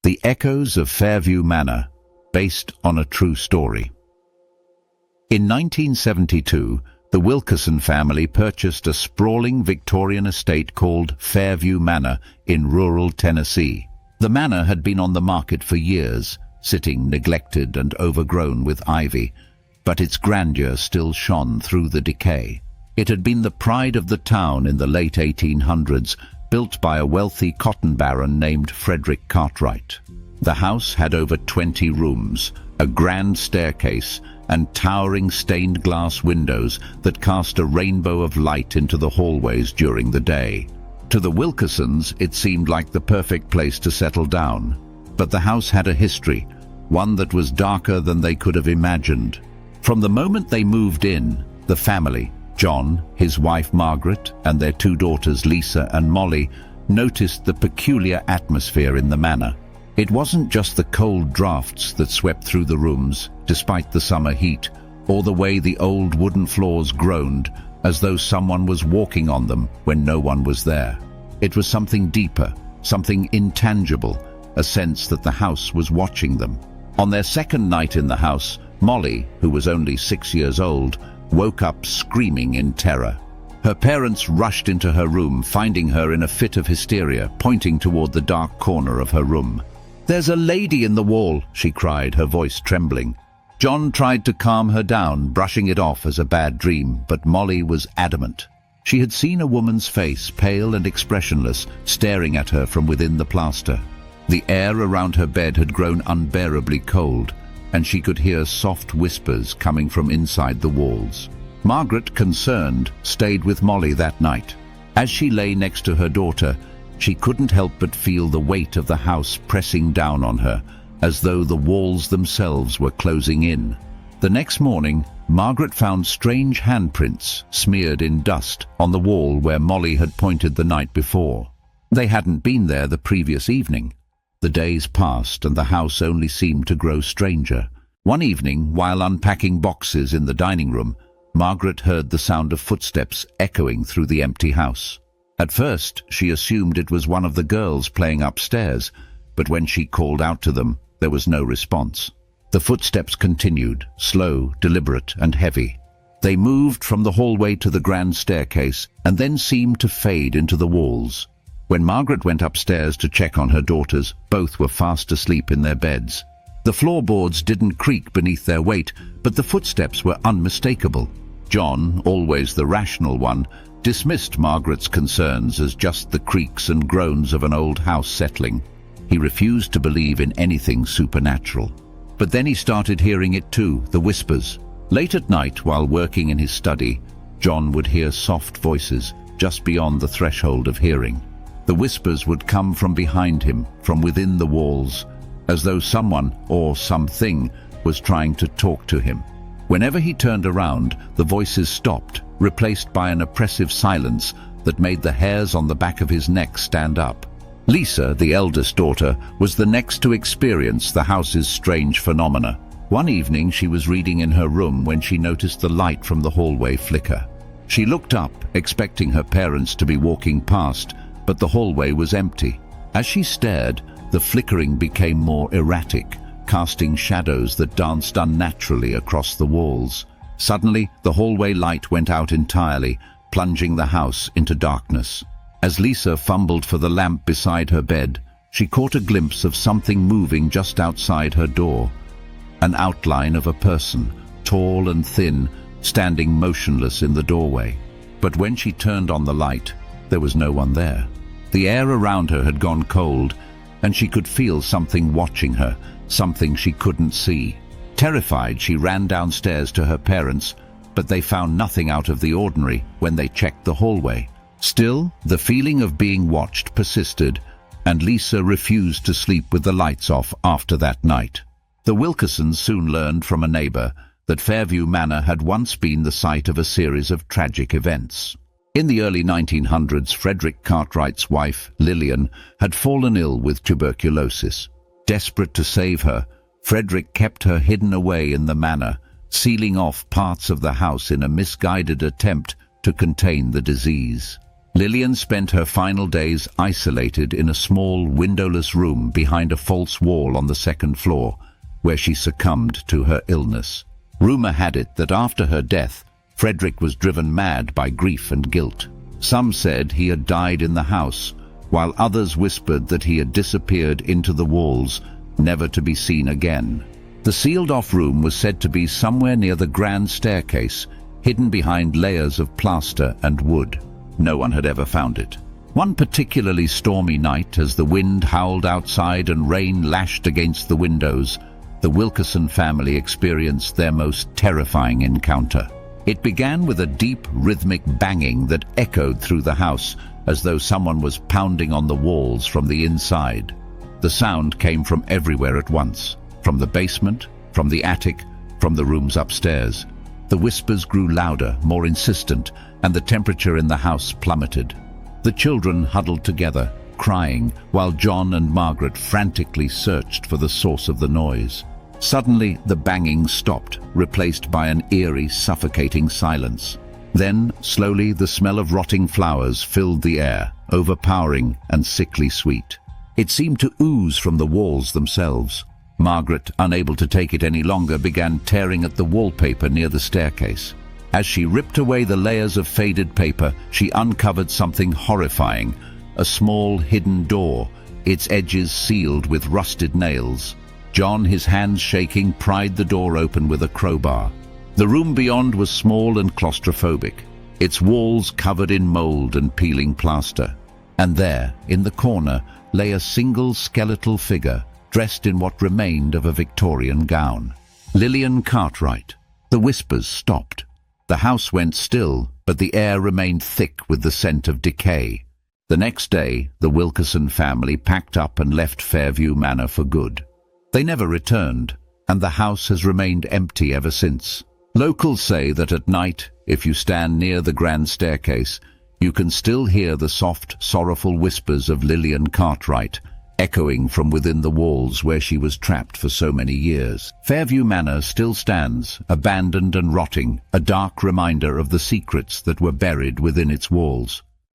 The Echoes of Fairview Manor, based on a true story. In 1972, the Wilkerson family purchased a sprawling Victorian estate called Fairview Manor in rural Tennessee. The manor had been on the market for years, sitting neglected and overgrown with ivy, but its grandeur still shone through the decay. It had been the pride of the town in the late 1800s, built by a wealthy cotton baron named Frederick Cartwright. The house had over 20 rooms, a grand staircase, and towering stained glass windows that cast a rainbow of light into the hallways during the day. To the Wilkersons, it seemed like the perfect place to settle down. But the house had a history, one that was darker than they could have imagined. From the moment they moved in, the family, John, his wife Margaret, and their 2 daughters Lisa and Molly, noticed the peculiar atmosphere in the manor. It wasn't just the cold drafts that swept through the rooms, despite the summer heat, or the way the old wooden floors groaned, as though someone was walking on them when no one was there. It was something deeper, something intangible, a sense that the house was watching them. On their second night in the house, Molly, who was only 6 years old, woke up screaming in terror. Her parents rushed into her room, finding her in a fit of hysteria, pointing toward the dark corner of her room. "There's a lady in the wall," she cried, her voice trembling. John tried to calm her down, brushing it off as a bad dream, but Molly was adamant. She had seen a woman's face, pale and expressionless, staring at her from within the plaster. The air around her bed had grown unbearably cold, and she could hear soft whispers coming from inside the walls. Margaret, concerned, stayed with Molly that night. As she lay next to her daughter, she couldn't help but feel the weight of the house pressing down on her, as though the walls themselves were closing in. The next morning, Margaret found strange handprints smeared in dust on the wall where Molly had pointed the night before. They hadn't been there the previous evening. The days passed and the house only seemed to grow stranger. One evening, while unpacking boxes in the dining room, Margaret heard the sound of footsteps echoing through the empty house. At first, she assumed it was one of the girls playing upstairs, but when she called out to them, there was no response. The footsteps continued, slow, deliberate, and heavy. They moved from the hallway to the grand staircase and then seemed to fade into the walls. When Margaret went upstairs to check on her daughters, both were fast asleep in their beds. The floorboards didn't creak beneath their weight, but the footsteps were unmistakable. John, always the rational one, dismissed Margaret's concerns as just the creaks and groans of an old house settling. He refused to believe in anything supernatural. But then he started hearing it too, the whispers. Late at night, while working in his study, John would hear soft voices just beyond the threshold of hearing. The whispers would come from behind him, from within the walls, as though someone or something was trying to talk to him. Whenever he turned around, the voices stopped, replaced by an oppressive silence that made the hairs on the back of his neck stand up. Lisa, the eldest daughter, was the next to experience the house's strange phenomena. One evening she was reading in her room when she noticed the light from the hallway flicker. She looked up, expecting her parents to be walking past, but the hallway was empty. As she stared, the flickering became more erratic, casting shadows that danced unnaturally across the walls. Suddenly, the hallway light went out entirely, plunging the house into darkness. As Lisa fumbled for the lamp beside her bed, she caught a glimpse of something moving just outside her door. An outline of a person, tall and thin, standing motionless in the doorway. But when she turned on the light, there was no one there. The air around her had gone cold, and she could feel something watching her, something she couldn't see. Terrified, she ran downstairs to her parents, but they found nothing out of the ordinary when they checked the hallway. Still, the feeling of being watched persisted, and Lisa refused to sleep with the lights off after that night. The Wilkersons soon learned from a neighbor that Fairview Manor had once been the site of a series of tragic events. In the early 1900s, Frederick Cartwright's wife, Lillian, had fallen ill with tuberculosis. Desperate to save her, Frederick kept her hidden away in the manor, sealing off parts of the house in a misguided attempt to contain the disease. Lillian spent her final days isolated in a small, windowless room behind a false wall on the second floor, where she succumbed to her illness. Rumor had it that after her death, Frederick was driven mad by grief and guilt. Some said he had died in the house, while others whispered that he had disappeared into the walls, never to be seen again. The sealed-off room was said to be somewhere near the grand staircase, hidden behind layers of plaster and wood. No one had ever found it. One particularly stormy night, as the wind howled outside and rain lashed against the windows, the Wilkerson family experienced their most terrifying encounter. It began with a deep, rhythmic banging that echoed through the house, as though someone was pounding on the walls from the inside. The sound came from everywhere at once, from the basement, from the attic, from the rooms upstairs. The whispers grew louder, more insistent, and the temperature in the house plummeted. The children huddled together, crying, while John and Margaret frantically searched for the source of the noise. Suddenly, the banging stopped, replaced by an eerie, suffocating silence. Then, slowly, the smell of rotting flowers filled the air, overpowering and sickly sweet. It seemed to ooze from the walls themselves. Margaret, unable to take it any longer, began tearing at the wallpaper near the staircase. As she ripped away the layers of faded paper, she uncovered something horrifying, a small hidden door, its edges sealed with rusted nails. John, his hands shaking, pried the door open with a crowbar. The room beyond was small and claustrophobic, its walls covered in mold and peeling plaster. And there, in the corner, lay a single skeletal figure, dressed in what remained of a Victorian gown. Lillian Cartwright. The whispers stopped. The house went still, but the air remained thick with the scent of decay. The next day, the Wilkerson family packed up and left Fairview Manor for good. They never returned, and the house has remained empty ever since. Locals say that at night, if you stand near the grand staircase, you can still hear the soft, sorrowful whispers of Lillian Cartwright, echoing from within the walls where she was trapped for so many years. Fairview Manor still stands, abandoned and rotting, a dark reminder of the secrets that were buried within its walls.